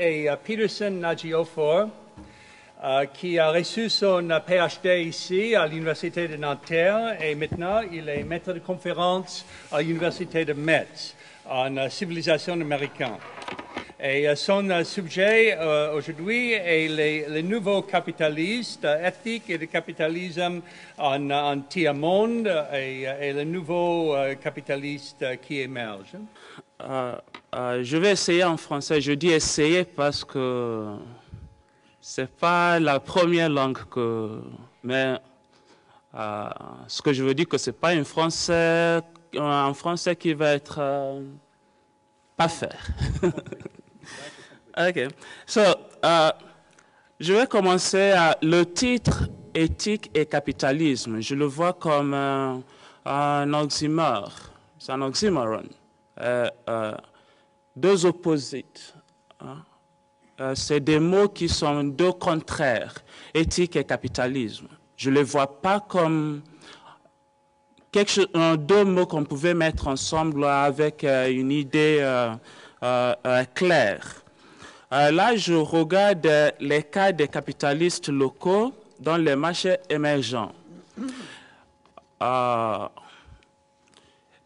Et Peterson Nadjiofor, qui a reçu son PhD ici à l'Université de Nanterre et maintenant il est maître de conférence à l'Université de Metz en civilisation américaine. Et son sujet aujourd'hui est les nouveaux capitalistes, éthique et le capitalisme en tiers-monde et les nouveaux capitalistes qui émergent. Je vais essayer en français. Je dis essayer parce que c'est pas la première langue que... Mais ce que je veux dire que c'est pas un français qui va être parfait. OK. Je vais commencer le titre éthique et capitalisme. Je le vois comme un oxymore. C'est un oxymoron. Deux opposites. C'est des mots qui sont deux contraires, éthique et capitalisme. Je ne les vois pas comme deux mots qu'on pouvait mettre ensemble avec une idée claire. Là, je regarde les cas des capitalistes locaux dans les marchés émergents.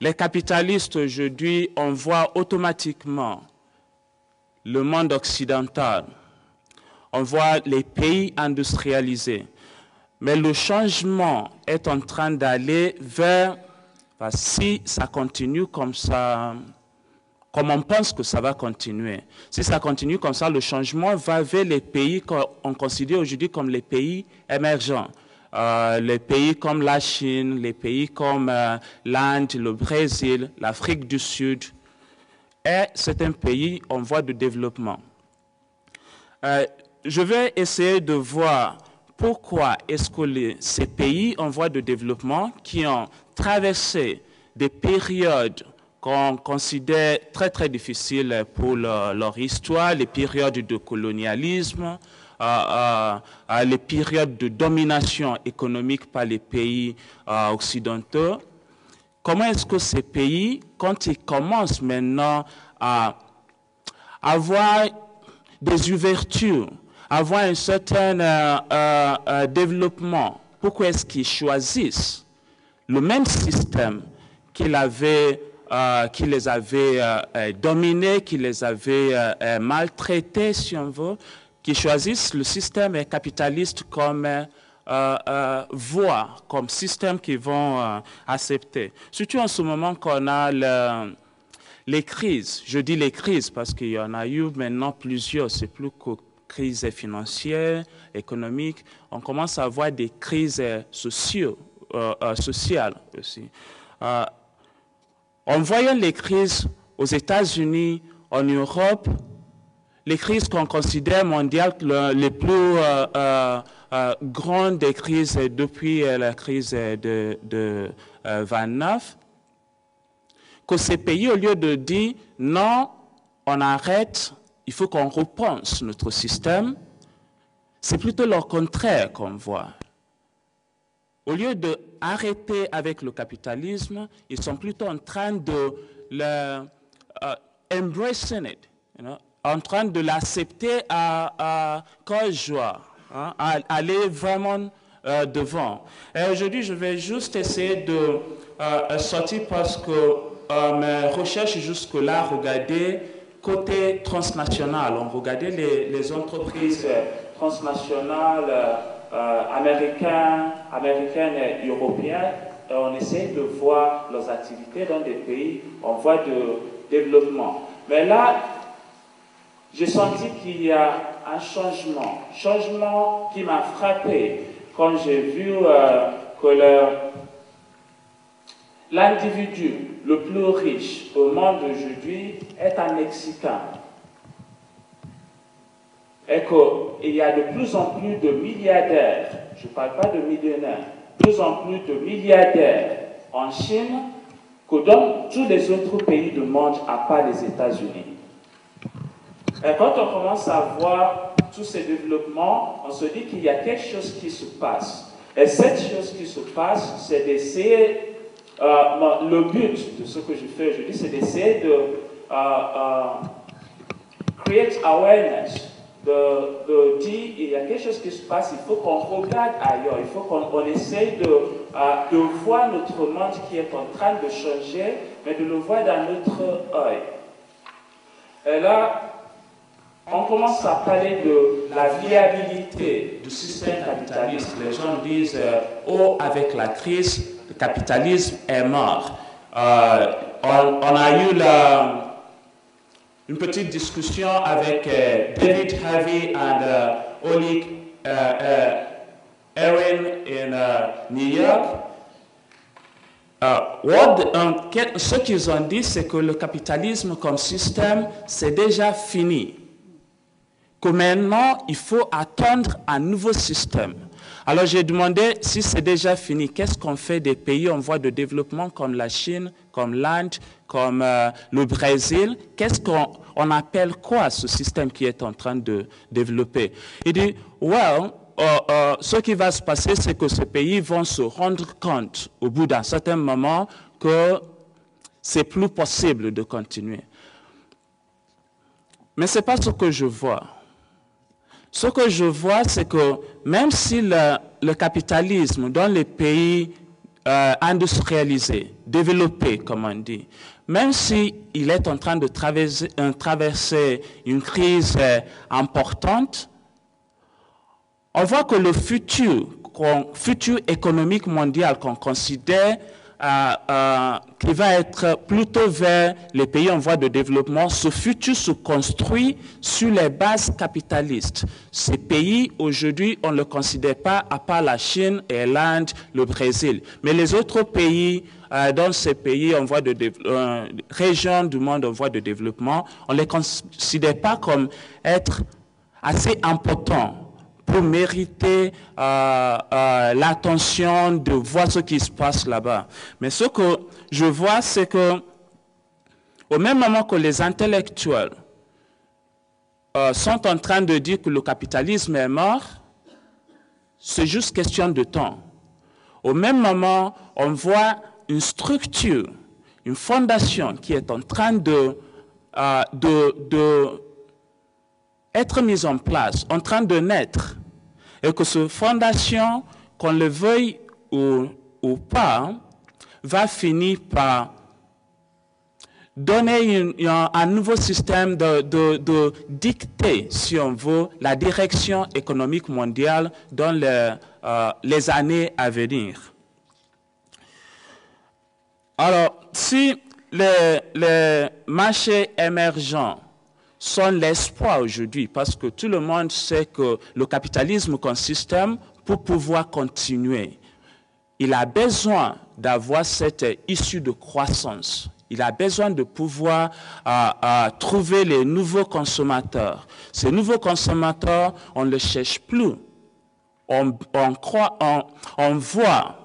Les capitalistes aujourd'hui, on voit automatiquement le monde occidental, on voit les pays industrialisés. Mais le changement est en train d'aller vers, si ça continue comme ça, comme on pense que ça va continuer, si ça continue comme ça, le changement va vers les pays qu'on considère aujourd'hui comme les pays émergents. Les pays comme la Chine, les pays comme l'Inde, le Brésil, l'Afrique du Sud. Et c'est un pays en voie de développement. Je vais essayer de voir pourquoi est-ce que ces pays en voie de développement qui ont traversé des périodes qu'on considère très très difficiles pour leur histoire, les périodes de colonialisme, les périodes de domination économique par les pays occidentaux. Comment est-ce que ces pays, quand ils commencent maintenant à avoir des ouvertures, avoir un certain développement, pourquoi est-ce qu'ils choisissent le même système qui les avait dominés, qui les avait maltraités, si on veut, qui choisissent le système capitaliste comme voie, comme système qu'ils vont accepter. Surtout en ce moment qu'on a les crises. Je dis les crises parce qu'il y en a eu maintenant plusieurs. C'est plus que crise financière, économique. On commence à avoir des crises sociales aussi. En voyant les crises aux États-Unis, en Europe, les crises qu'on considère mondiales les plus grandes des crises depuis la crise de 29, que ces pays, au lieu de dire non, on arrête, il faut qu'on repense notre système, c'est plutôt le contraire qu'on voit. Au lieu d'arrêter avec le capitalisme, ils sont plutôt en train de embracing it, you know, en train de l'accepter à cœur joie, hein, à aller vraiment devant. Et aujourd'hui, je vais juste essayer de sortir parce que mes recherches jusque-là regardaient côté transnational. On regardait les entreprises transnationales américaines et européennes. Et on essaie de voir leurs activités dans des pays en voie de développement. Mais là, j'ai senti qu'il y a un changement qui m'a frappé quand j'ai vu que l'individu le plus riche au monde aujourd'hui est un Mexicain. Et qu'il y a de plus en plus de milliardaires, je ne parle pas de millionnaires, de plus en plus de milliardaires en Chine que dans tous les autres pays du monde à part les États-Unis. Et quand on commence à voir tous ces développements, on se dit qu'il y a quelque chose qui se passe. Et cette chose qui se passe, c'est d'essayer, le but de ce que je fais aujourd'hui, c'est d'essayer de create awareness, de dire il y a quelque chose qui se passe, il faut qu'on regarde ailleurs, il faut qu'on essaye de voir notre monde qui est en train de changer, mais de le voir d'un autre œil. Et là, on commence à parler de la viabilité du système capitaliste. Les gens disent oh, avec la crise, le capitalisme est mort. On a eu une petite discussion avec David Harvey et Oleg Erin in New York. Ce qu'ils ont dit, c'est que le capitalisme comme système, c'est déjà fini. Que maintenant, il faut attendre un nouveau système. Alors j'ai demandé si c'est déjà fini, qu'est-ce qu'on fait des pays en voie de développement comme la Chine, comme l'Inde, comme le Brésil? Qu'est-ce qu'on appelle quoi ce système qui est en train de développer? Il dit, well, ce qui va se passer, c'est que ces pays vont se rendre compte au bout d'un certain moment que c'est plus possible de continuer. Mais ce n'est pas ce que je vois. Ce que je vois, c'est que même si le capitalisme dans les pays industrialisés, développés, comme on dit, même s'il est en train de traverser une crise importante, on voit que le futur économique mondial qu'on considère qui va être plutôt vers les pays en voie de développement, ce futur se construit sur les bases capitalistes. Ces pays, aujourd'hui, on ne le considère pas, à part la Chine et l'Inde, le Brésil. Mais les autres pays, dans ces pays en voie de régions du monde en voie de développement, on ne les considère pas comme être assez importants pour mériter l'attention de voir ce qui se passe là-bas. Mais ce que je vois, c'est que au même moment que les intellectuels sont en train de dire que le capitalisme est mort, c'est juste question de temps. Au même moment, on voit une structure, une fondation qui est en train être mise en place, en train de naître, et que cette fondation, qu'on le veuille ou pas, va finir par donner un nouveau système de dicter, si on veut, la direction économique mondiale dans les années à venir. Alors, si les marchés émergents sont l'espoir aujourd'hui, parce que tout le monde sait que le capitalisme comme système, pour pouvoir continuer, il a besoin d'avoir cette issue de croissance. Il a besoin de pouvoir trouver les nouveaux consommateurs. Ces nouveaux consommateurs, on ne les cherche plus. On voit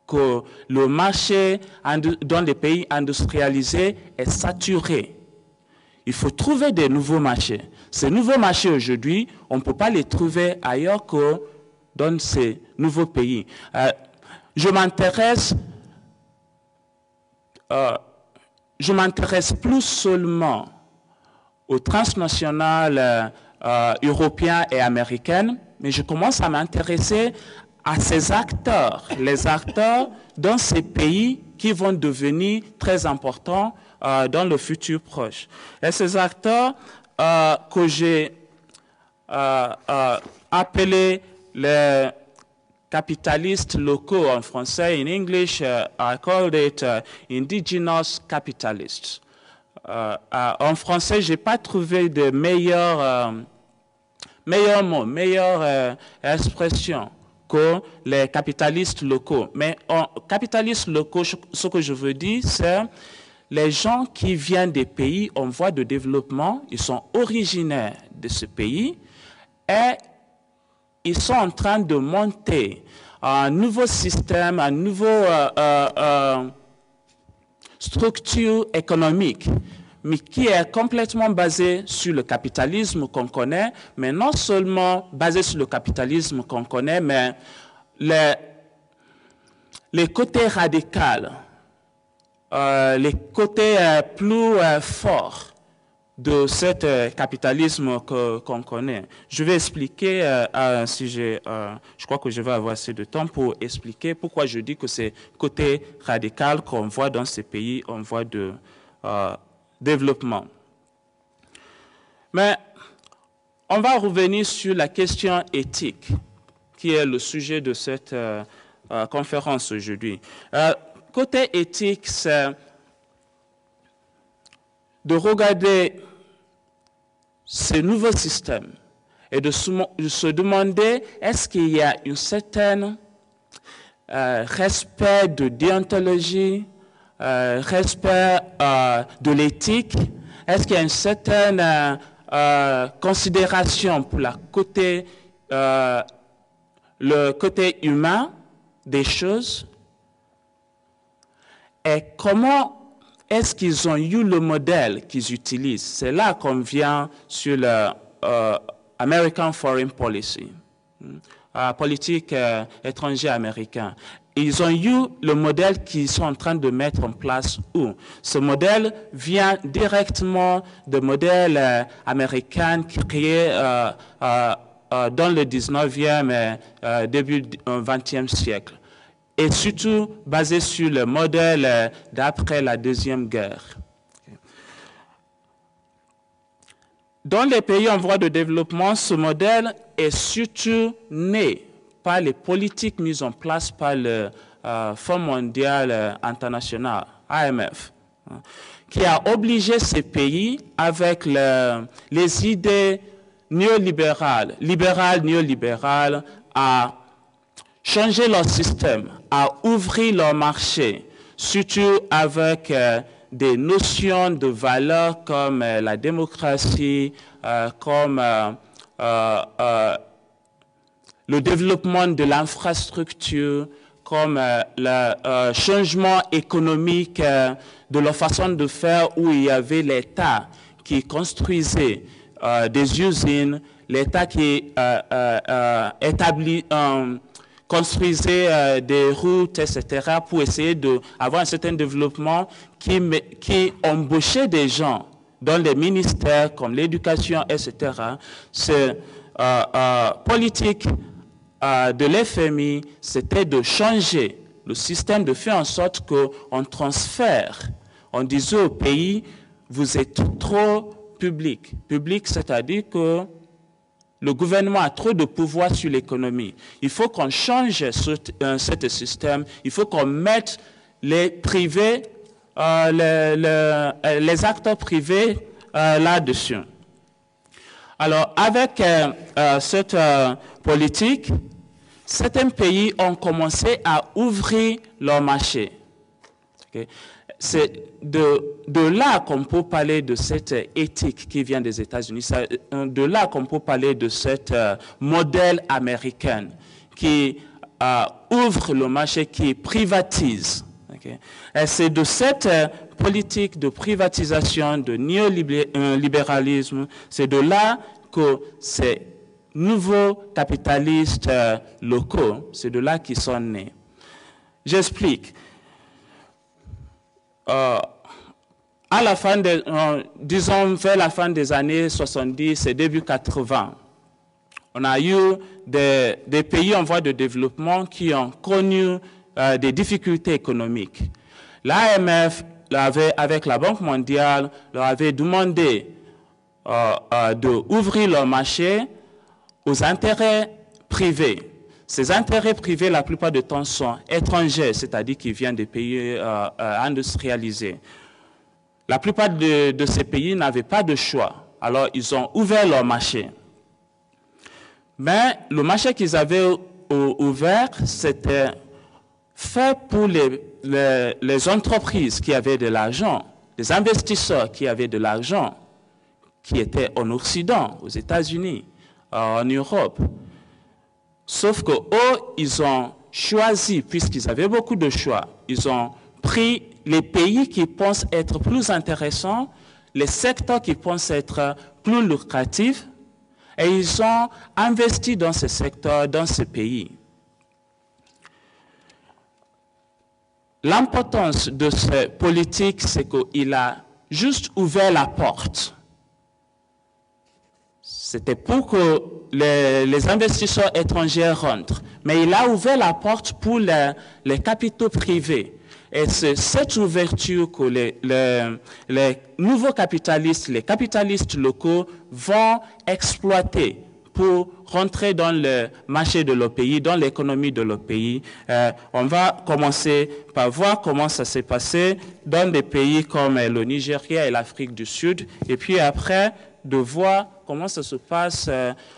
que le marché dans les pays industrialisés est saturé. Il faut trouver des nouveaux marchés. Ces nouveaux marchés aujourd'hui, on ne peut pas les trouver ailleurs que dans ces nouveaux pays. Je m'intéresse plus seulement aux transnationales européennes et américaines, mais je commence à m'intéresser à ces acteurs, les acteurs dans ces pays qui vont devenir très importants dans le futur proche. Et ces acteurs que j'ai appelés les capitalistes locaux en français, in English, I called it indigenous capitalists. En français, je n'ai pas trouvé de meilleur mot, meilleure expression que les capitalistes locaux. Mais en capitalistes locaux, ce que je veux dire, c'est les gens qui viennent des pays en voie de développement, ils sont originaires de ce pays et ils sont en train de monter un nouveau système, une nouvelle structure économique, mais qui est complètement basée sur le capitalisme qu'on connaît, mais non seulement basée sur le capitalisme qu'on connaît, mais les côtés radicaux, les côtés plus forts de ce capitalisme qu'on connaît. Je vais expliquer, je crois que je vais avoir assez de temps pour expliquer pourquoi je dis que c'est côté radical qu'on voit dans ces pays en voie de développement. Mais on va revenir sur la question éthique, qui est le sujet de cette conférence aujourd'hui. Côté éthique, c'est de regarder ces nouveaux systèmes et de se demander est-ce qu'il y a un certain respect de déontologie, respect de l'éthique, est-ce qu'il y a une certaine considération pour le côté humain des choses, et comment est-ce qu'ils ont eu le modèle qu'ils utilisent? C'est là qu'on vient sur le American Foreign Policy, politique étrangère américaine. Ils ont eu le modèle qu'ils sont en train de mettre en place où? Ce modèle vient directement du modèle américain créé dans le 19e et début du 20e siècle, et surtout basé sur le modèle d'après la Deuxième Guerre. Dans les pays en voie de développement, ce modèle est surtout né par les politiques mises en place par le Fonds mondial international, AMF, qui a obligé ces pays avec les idées néolibérales, néolibérales, à changer leur système, à ouvrir leur marché, surtout avec des notions de valeurs comme la démocratie, comme le développement de l'infrastructure, comme le changement économique de leur façon de faire, où il y avait l'État qui construisait des usines, l'État qui construisait des routes, etc., pour essayer d'avoir un certain développement qui embauchait des gens dans les ministères comme l'éducation, etc. C'est politique de l'FMI, c'était de changer le système, de faire en sorte qu'on transfère, on disait au pays, vous êtes trop public. Public, c'est-à-dire que le gouvernement a trop de pouvoir sur l'économie. Il faut qu'on change ce système. Il faut qu'on mette les privés, les acteurs privés là-dessus. Alors, avec cette politique, certains pays ont commencé à ouvrir leur marché. Okay? C'est de là qu'on peut parler de cette éthique qui vient des États-Unis. C'est de là qu'on peut parler de cette modèle américain qui ouvre le marché, qui privatise. Okay? Et c'est de cette politique de privatisation, de néolibéralisme, c'est de là que ces nouveaux capitalistes locaux, c'est de là qu'ils sont nés. J'explique. À la fin disons vers la fin des années 70 et début 80, on a eu des pays en voie de développement qui ont connu des difficultés économiques. L'AMF, avec la Banque mondiale, leur avait demandé d'ouvrir leur marché aux intérêts privés. Ces intérêts privés, la plupart du temps, sont étrangers, c'est-à-dire qu'ils viennent des pays industrialisés. La plupart de ces pays n'avaient pas de choix, alors ils ont ouvert leur marché. Mais le marché qu'ils avaient ouvert, c'était fait pour les entreprises qui avaient de l'argent, les investisseurs qui avaient de l'argent, qui étaient en Occident, aux États-Unis, en Europe. Sauf que eux, ils ont choisi, puisqu'ils avaient beaucoup de choix, ils ont pris les pays qui pensent être plus intéressants, les secteurs qui pensent être plus lucratifs, et ils ont investi dans ces secteurs, dans ces pays. L'importance de cette politique, c'est qu'il a juste ouvert la porte C'était pour que les investisseurs étrangers rentrent. Mais il a ouvert la porte pour les capitaux privés. Et c'est cette ouverture que les nouveaux capitalistes, les capitalistes locaux vont exploiter pour rentrer dans le marché de leur pays, dans l'économie de leur pays. On va commencer par voir comment ça s'est passé dans des pays comme le Nigeria et l'Afrique du Sud, et puis après de voir comment ça se passe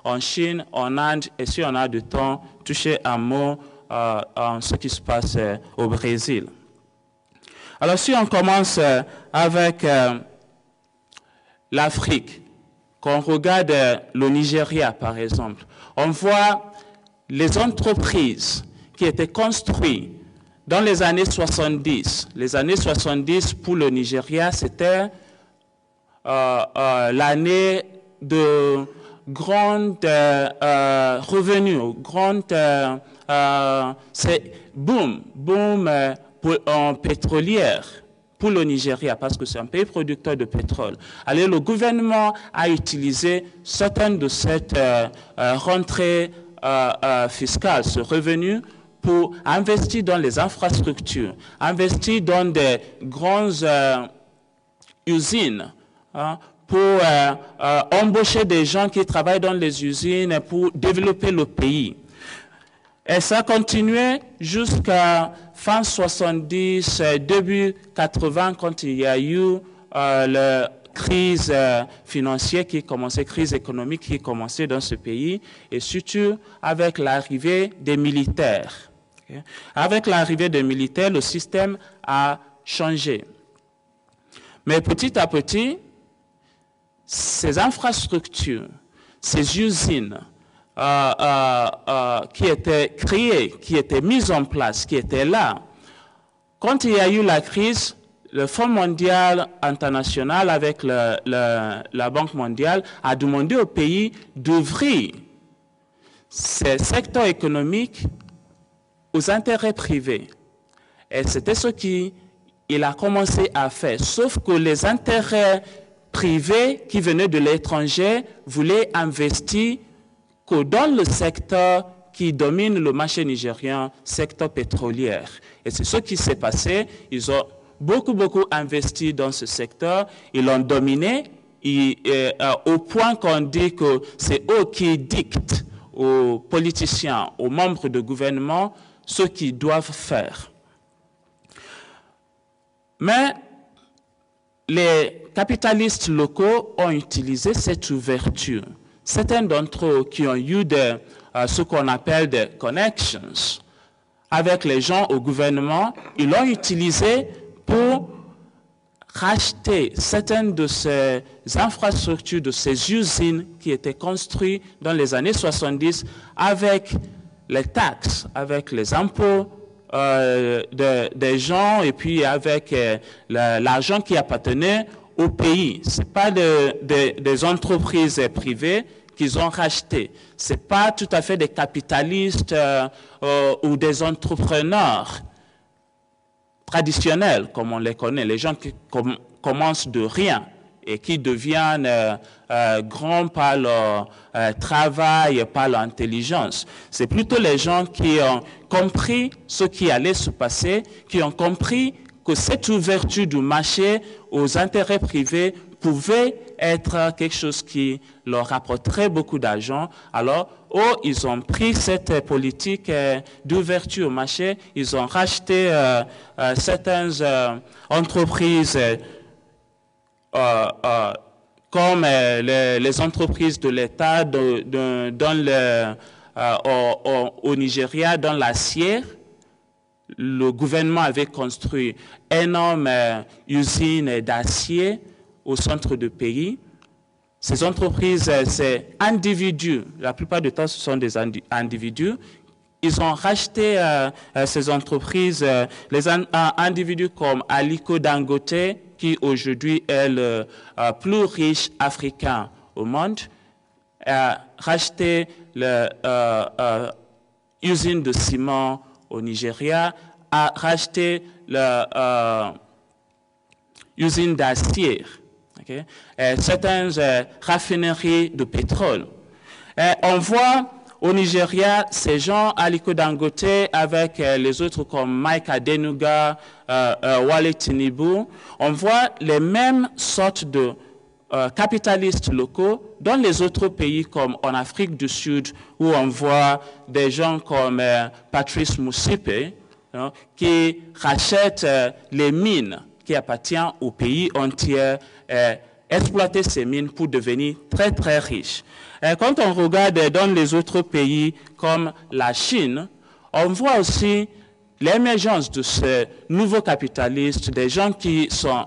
en Chine, en Inde, et si on a du temps, toucher un mot en ce qui se passe au Brésil. Alors si on commence avec l'Afrique, quand on regarde le Nigeria, par exemple, on voit les entreprises qui étaient construites dans les années 70. Les années 70 pour le Nigeria, c'était l'année de grands revenus, c'est boom en pétrolière pour le Nigeria, parce que c'est un pays producteur de pétrole. Alors, le gouvernement a utilisé certaines de cette rentrée fiscale, ce revenu, pour investir dans les infrastructures, investir dans des grandes usines, pour embaucher des gens qui travaillent dans les usines pour développer le pays. Et ça a continué jusqu'à fin 70, début 80, quand il y a eu la crise financière qui commençait, crise économique qui commençait dans ce pays, et surtout avec l'arrivée des militaires. Okay? Avec l'arrivée des militaires, le système a changé. Mais petit à petit, ces infrastructures, ces usines, qui étaient créées, qui étaient mises en place, qui étaient là. Quand il y a eu la crise, le Fonds mondial international avec la Banque mondiale a demandé au pays d'ouvrir ces secteurs économiques aux intérêts privés. Et c'était ce qu'il a commencé à faire. Sauf que les intérêts privés qui venaient de l'étranger voulaient investir que dans le secteur qui domine le marché nigérien, secteur pétrolier. Et c'est ce qui s'est passé. Ils ont beaucoup investi dans ce secteur. Ils l'ont dominé au point qu'on dit que c'est eux qui dictent aux politiciens, aux membres de gouvernement, ce qu'ils doivent faire. Mais les capitalistes locaux ont utilisé cette ouverture. Certains d'entre eux qui ont eu ce qu'on appelle des connections avec les gens au gouvernement, ils l'ont utilisé pour racheter certaines de ces infrastructures, de ces usines qui étaient construites dans les années 70 avec les taxes, avec les impôts des gens et puis avec l'argent qui appartenait au pays. Ce n'est pas des entreprises privées qu'ils ont rachetées. Ce n'est pas tout à fait des capitalistes ou des entrepreneurs traditionnels comme on les connaît, les gens qui commencent de rien et qui deviennent grands par leur travail, par leur intelligence. C'est plutôt les gens qui ont compris ce qui allait se passer, qui ont compris que cette ouverture du marché aux intérêts privés pouvait être quelque chose qui leur rapporterait beaucoup d'argent. Alors, ils ont pris cette politique d'ouverture au marché, ils ont racheté certaines entreprises comme les entreprises de l'État au Nigeria, dans l'acier. Le gouvernement avait construit énormes usines d'acier au centre du pays. Ces entreprises, c'est individus, la plupart du temps ce sont des individus. Ils ont racheté ces entreprises, les individus comme Aliko Dangote, qui aujourd'hui est le plus riche Africain au monde, a racheté l'usine de ciment au Nigeria, a racheté l'usine d'acier, okay? Certaines raffineries de pétrole On voit au Nigeria, ces gens, Aliko Dangote, avec les autres comme Mike Adenuga, Wale Tinubu, on voit les mêmes sortes de capitalistes locaux dans les autres pays comme en Afrique du Sud, où on voit des gens comme Patrice Motsepe, qui rachètent les mines qui appartiennent au pays entier, exploiter ces mines pour devenir très très riches. Et quand on regarde dans les autres pays comme la Chine, on voit aussi l'émergence de ces nouveaux capitalistes, des gens qui sont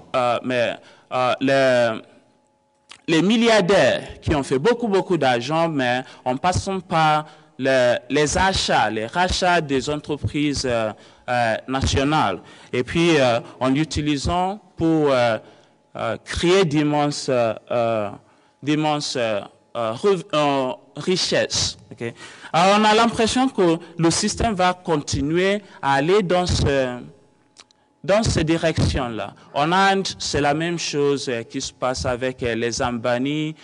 les milliardaires qui ont fait beaucoup d'argent, mais en passant par les achats, les rachats des entreprises nationales, et puis en l'utilisant pour créer d'immenses richesses. Okay? Alors on a l'impression que le système va continuer à aller dans ces directions-là. En Inde, c'est la même chose qui se passe avec les Ambani,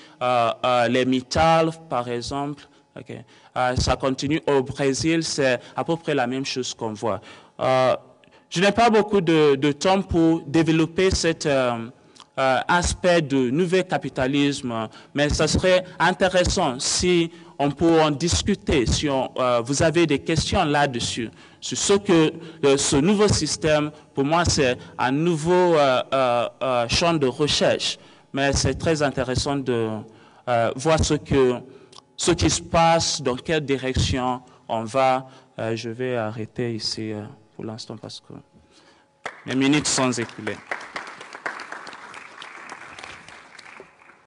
les Mittal, par exemple. Okay. Ça continue au Brésil, c'est à peu près la même chose qu'on voit. Je n'ai pas beaucoup de temps pour développer cet aspect de nouveau capitalisme, mais ça serait intéressant si on peut en discuter, si vous avez des questions là-dessus, sur ce que ce nouveau système, pour moi, c'est un nouveau champ de recherche, mais c'est très intéressant de voir ce qui se passe, dans quelle direction on va. Je vais arrêter ici pour l'instant parce que mes minutes sont écoulées.